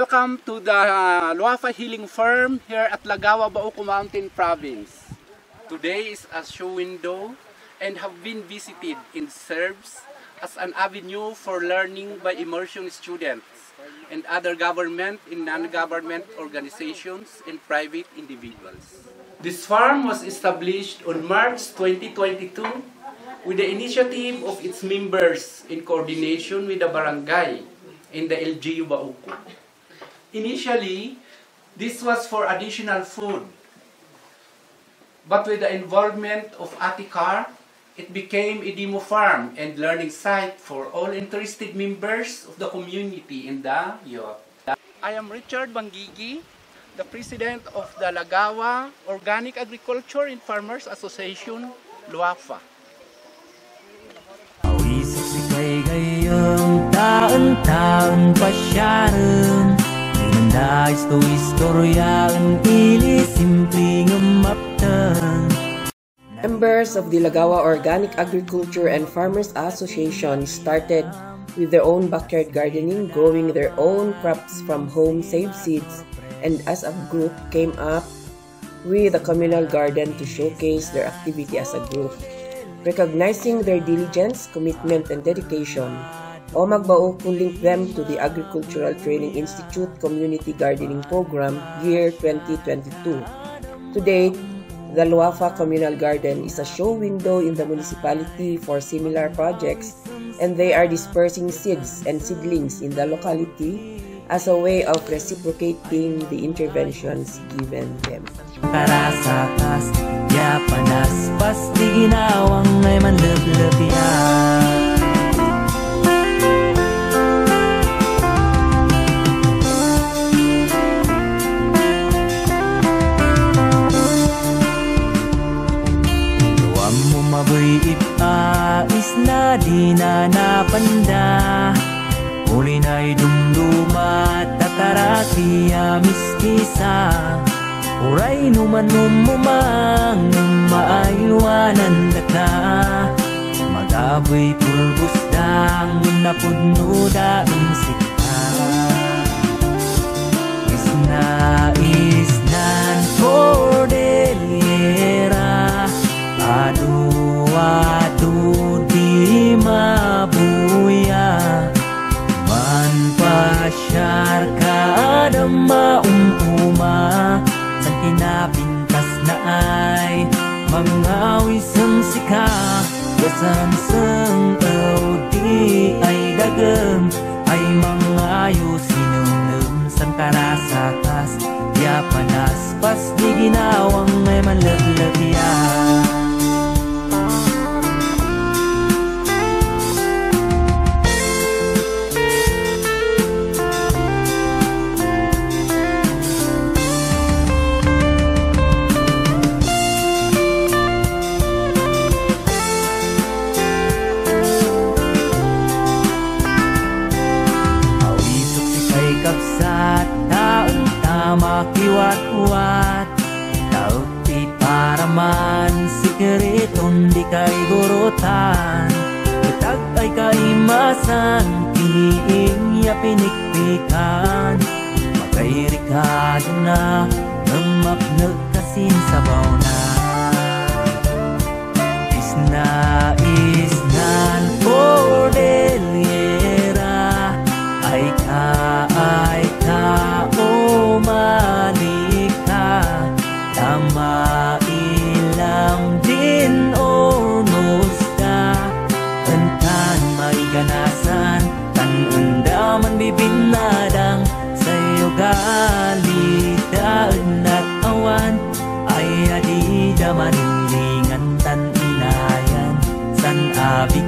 welcome to the Luafa Healing Farm here at Lagawa, Bauco Mountain Province. Today is a show window and have been visited and serves as an avenue for learning by immersion students and other government and non-government organizations and private individuals. This farm was established on March 2022 with the initiative of its members in coordination with the barangay in the LGU Bauco. Initially, this was for additional food, but with the involvement of Atikar, it became a demo farm and learning site for all interested members of the community in the youth. I am Richard Bangigi, the president of the Lagawa Organic Agriculture and Farmers Association, Luafa. Members of the Lagawa Organic Agriculture and Farmers Association started with their own backyard gardening, growing their own crops from home saved seeds, and as a group came up with a communal garden to showcase their activity as a group. Recognizing their diligence, commitment, and dedication, OMAG Bauco linked them to the Agricultural Training Institute Community Gardening Program year 2022. To date, the Luafa Communal Garden is a show window in the municipality for similar projects, and they are dispersing seeds and seedlings in the locality as a way of reciprocating the interventions given them. Karasakas, ya panas, pasti ginawang ay manlöp-löpian. Ais na di na napanda, uli na'y dumduma tataraki mistisa, uray numan umumang maaywanan data, magaboy pulbus dang napudno daing sikta. Isnan Cordillera, adu di mabuya, man pasyar ka adama umpuma, sang kinapintas na ay mga wisang sika, gasan sang di ay dagem, ay mga yusinum sang karasakas, ya panas pas di ginawang ay manlaglabian. Makiwat-wat, taupit para man sikreton di kay gurutan, itag ay kaimasan, kiniing ya pinikpikan, makairikado na, ng mapnag kasin sabaw na. Isnan Cordillera, ay ka o malika, tama ilang din o nusta, tantan may ganasan, tanundaman bibinadang, sa'yo galidaan at awan, ay adida manulingan tan inayan, san abig